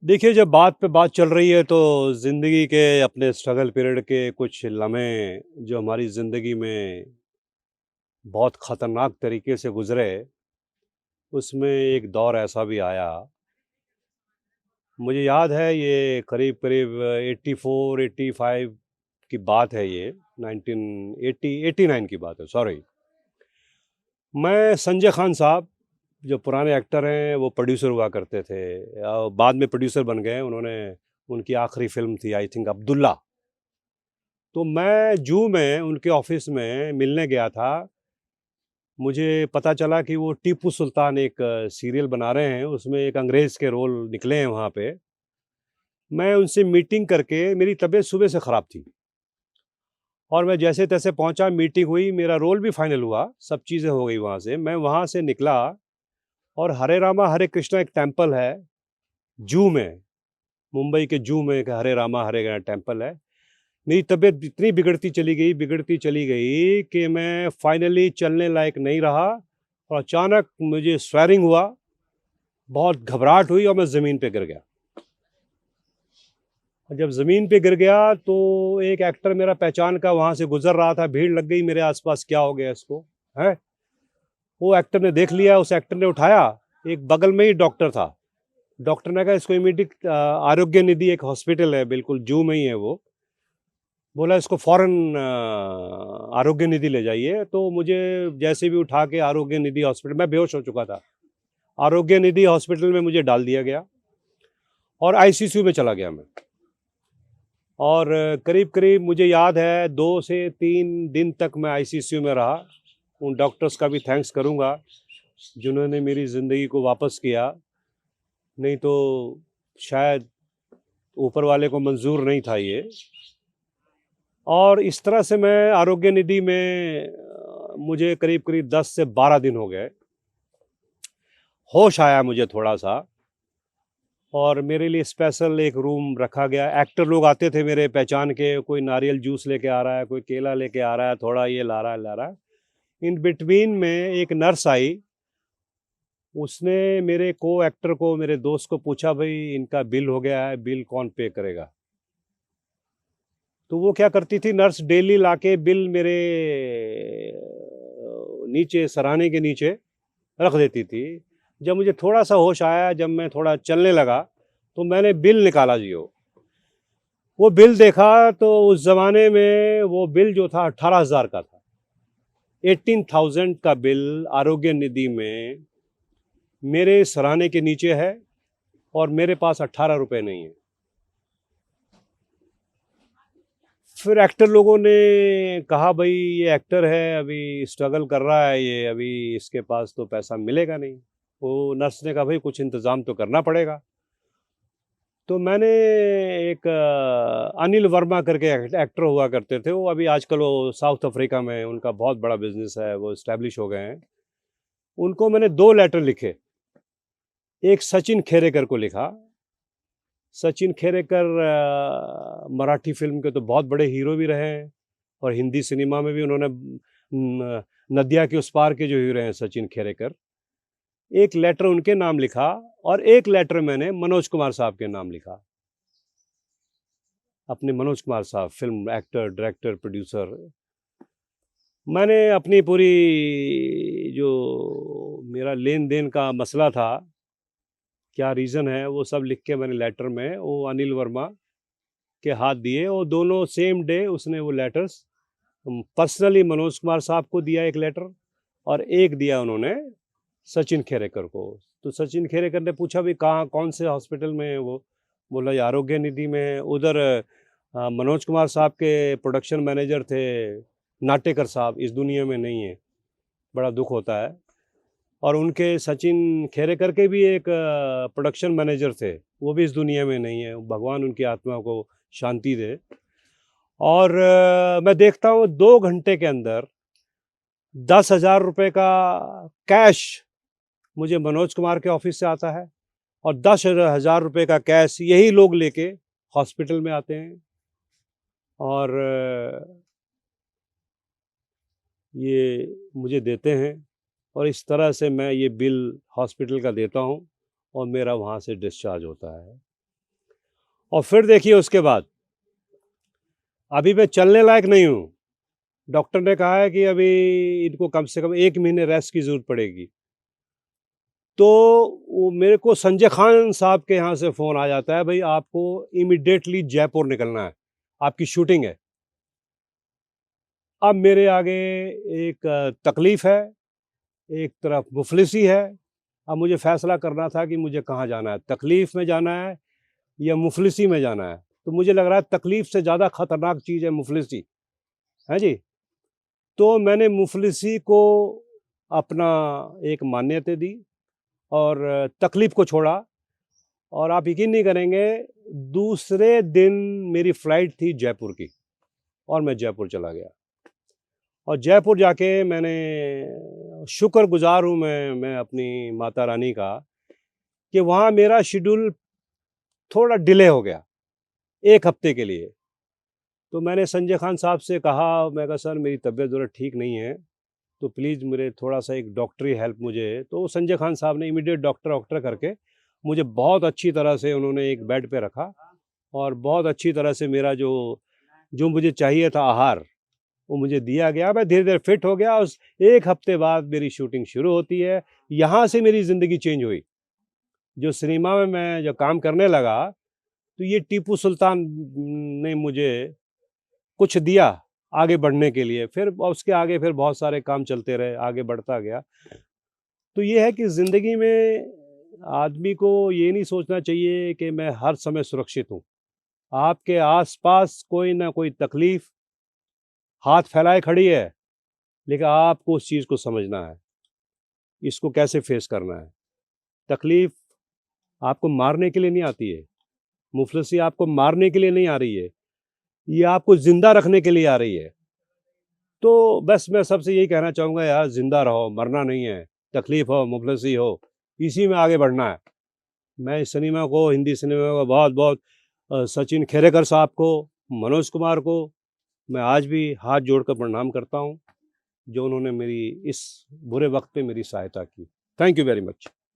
देखिए, जब बात पे बात चल रही है तो ज़िंदगी के अपने स्ट्रगल पीरियड के कुछ लम्हे जो हमारी ज़िंदगी में बहुत ख़तरनाक तरीके से गुज़रे, उसमें एक दौर ऐसा भी आया। मुझे याद है ये करीब-करीब 84, 85 की बात है ये, 1980 89 की बात है, सॉरी। मैं संजय खान साहब जो पुराने एक्टर हैं, वो प्रोड्यूसर हुआ करते थे। बाद में प्रोड्यूसर बन गए। उन्होंने उनकी आखिरी फ़िल्म थी आई थिंक अब्दुल्ला। तो मैं जू में उनके ऑफिस में मिलने गया था। मुझे पता चला कि वो टीपू सुल्तान एक सीरियल बना रहे हैं, उसमें एक अंग्रेज़ के रोल निकले हैं वहाँ पे। मैं उनसे मीटिंग करके मेरी तबीयत सुबह से ख़राब थी और मैं जैसे-तैसे पहुँचा, मीटिंग हुई, मेरा रोल भी फाइनल हुआ, सब चीज़ें हो गई वहाँ से। मैं वहाँ से निकला और हरे रामा हरे कृष्णा एक टेम्पल है, जू में, मुंबई के जू में एक हरे रामा हरे टेम्पल है। मेरी तबीयत इतनी बिगड़ती चली गई कि मैं फाइनली चलने लायक नहीं रहा और अचानक मुझे स्वेरिंग हुआ, बहुत घबराहट हुई और मैं ज़मीन पे गिर गया। और जब ज़मीन पे गिर गया तो एक एक्टर मेरा पहचान का वहाँ से गुज़र रहा था, भीड़ लग गई मेरे आस-पास, क्या हो गया इसको, हैं? वो एक्टर ने देख लिया, उस एक्टर ने उठाया, एक बगल में ही डॉक्टर था। डॉक्टर ने कहा इसको इमीडिएट आरोग्य निधि एक हॉस्पिटल है, बिल्कुल जू में ही है वो। बोला इसको फ़ौरन आरोग्य निधि ले जाइए, तो मुझे जैसे भी उठा के आरोग्य निधि हॉस्पिटल, मैं बेहोश हो चुका था। आरोग्य निधि हॉस्पिटल में मुझे डाल दिया गया और आईसीयू में चला गया मैं। और करीब-करीब मुझे याद है 2 से 3 दिन तक मैं आईसीयू में रहा। उन डॉक्टर्स का भी थैंक्स करूँगा, जिन्होंने मेरी ज़िंदगी को वापस किया, नहीं तो शायद ऊपर वाले को मंज़ूर नहीं था ये। और इस तरह से मैं आरोग्य निधि में मुझे करीब-करीब 10 से 12 दिन हो गए। होश आया मुझे थोड़ा-सा और मेरे लिए स्पेशल एक रूम रखा गया। एक्टर लोग आते थे मेरे पहचान के, कोई नारियल जूस लेके आ रहा है, कोई केला लेके आ रहा है, थोड़ा ये ला रहा है। इन बिटवीन में एक नर्स आई, उसने मेरे को एक्टर को, मेरे दोस्त को पूछा, भई इनका बिल हो गया है, बिल कौन पे करेगा? तो वो क्या करती थी नर्स, डेली लाके बिल मेरे नीचे सराहने के नीचे रख देती थी। जब मुझे थोड़ा-सा होश आया, जब मैं थोड़ा चलने लगा, तो मैंने बिल निकाला जी वो बिल देखा तो उस ज़माने में वो बिल जो था 18,000 का था। 18,000 का बिल आरोग्य निधि में मेरे सराहने के नीचे है और मेरे पास 18 रुपए नहीं है। फिर एक्टर लोगों ने कहा भई ये एक्टर है, अभी स्ट्रगल कर रहा है ये, अभी इसके पास तो पैसा मिलेगा नहीं। वो नर्स ने कहा भई कुछ इंतज़ाम तो करना पड़ेगा। तो मैंने एक अनिल वर्मा करके एक्टर हुआ करते थे, वो अभी आजकल वो साउथ अफ्रीका में उनका बहुत बड़ा बिज़नेस है, वो एस्टैब्लिश हो गए हैं। उनको मैंने 2 लेटर लिखे, एक सचिन खेरेकर को लिखा। सचिन खेरेकर मराठी फ़िल्म के तो बहुत बड़े हीरो भी रहे हैं और हिंदी सिनेमा में भी उन्होंने न नदिया के उस पार के जो हीरो हैं सचिन खेरेकर। एक लेटर उनके नाम लिखा और एक लेटर मैंने मनोज कुमार साहब के नाम लिखा। अपने मनोज कुमार साहब, फ़िल्म एक्टर, डायरेक्टर, प्रोड्यूसर। मैंने अपनी पूरी जो मेरा लेन-देन का मसला था, क्या रीज़न है, वो सब लिख के मैंने लेटर में वो अनिल वर्मा के हाथ दिए और दोनों सेम डे उसने वो लेटर्स पर्सनली मनोज कुमार साहब को दिया एक लेटर और एक दिया उन्होंने सचिन खेरेकर को। तो सचिन खेरेकर ने पूछा भी कहाँ कौन से हॉस्पिटल में है वो? बोला ये आरोग्य निधि में है। उधर मनोज कुमार साहब के प्रोडक्शन मैनेजर थे नाटेकर साहब, इस दुनिया में नहीं है, बड़ा दुःख होता है। और उनके सचिन खेरेकर के भी एक प्रोडक्शन मैनेजर थे, वो भी इस दुनिया में नहीं है, भगवान उनकी आत्मा को शांति दे। और मैं देखता हूँ 2 घंटे के अंदर 10,000 रुपए का कैश मुझे मनोज कुमार के ऑफिस से आता है और 10,000 रुपए का कैश यही लोग लेके हॉस्पिटल में आते हैं और ये मुझे देते हैं और इस तरह से मैं ये बिल हॉस्पिटल का देता हूँ और मेरा वहाँ से डिस्चार्ज होता है। और फिर देखिए उसके बाद अभी मैं चलने लायक नहीं हूँ। डॉक्टर ने कहा है कि अभी इनको कम से कम 1 महीने रेस्ट की ज़रूरत पड़ेगी। तो वो मेरे को संजय खान साहब के यहाँ से फ़ोन आ जाता है, भई आपको इमीडिएटली जयपुर निकलना है, आपकी शूटिंग है। अब मेरे आगे एक तकलीफ़ है, एक तरफ मुफ़लिसी है। अब मुझे फ़ैसला करना था कि मुझे कहाँ जाना है, तकलीफ़ में जाना है या मुफ़लिसी में जाना है। तो मुझे लग रहा है तकलीफ़ से ज़्यादा ख़तरनाक चीज़ है मुफ़लिसी, हैं जी? तो मैंने मुफ़लिसी को अपना एक मान्यता दी और तकलीफ़ को छोड़ा। और आप यकीन नहीं करेंगे, दूसरे दिन मेरी फ़्लाइट थी जयपुर की और मैं जयपुर चला गया। और जयपुर जाके मैंने शुक्रगुज़ार हूँ मैं अपनी माता रानी का कि वहाँ मेरा शेड्यूल थोड़ा डिले हो गया, 1 हफ़्ते के लिए। तो मैंने संजय खान साहब से कहा, मैं कहा सर मेरी तबीयत ज़रा ठीक नहीं है, तो प्लीज़ मेरे थोड़ा-सा एक डॉक्टरी हेल्प मुझे। तो संजय खान साहब ने इमीडिएट डॉक्टर करके मुझे बहुत अच्छी तरह से उन्होंने एक बेड पे रखा और बहुत अच्छी तरह से मेरा जो जो मुझे चाहिए था आहार, वो मुझे दिया गया। मैं धीरे-धीरे फिट हो गया। उस 1 हफ़्ते बाद मेरी शूटिंग शुरू होती है। यहाँ से मेरी ज़िंदगी चेंज हुई। जो सिनेमा में मैं जब काम करने लगा, तो ये टीपू सुल्तान ने मुझे कुछ दिया आगे बढ़ने के लिए। फिर उसके आगे फिर बहुत सारे काम चलते रहे, आगे बढ़ता गया। तो ये है कि ज़िंदगी में आदमी को ये नहीं सोचना चाहिए कि मैं हर समय सुरक्षित हूँ। आपके आस-पास कोई ना कोई तकलीफ़ हाथ फैलाए खड़ी है, लेकिन आपको उस चीज़ को समझना है, इसको कैसे फ़ेस करना है। तकलीफ़ आपको मारने के लिए नहीं आती है, मुफ़लिसी आपको मारने के लिए नहीं आ रही है, ये आपको ज़िंदा रखने के लिए आ रही है। तो बस मैं सबसे यही कहना चाहूँगा यार, ज़िंदा रहो, मरना नहीं है। तकलीफ़ हो, मुफ़लिसी हो, इसी में आगे बढ़ना है। मैं इस सिनेमा को, हिंदी सिनेमा को बहुत-बहुत सचिन खेरेकर साहब को, मनोज कुमार को मैं आज भी हाथ जोड़कर प्रणाम करता हूँ, जो उन्होंने मेरी इस बुरे वक़्त पे मेरी सहायता की। Thank you very much.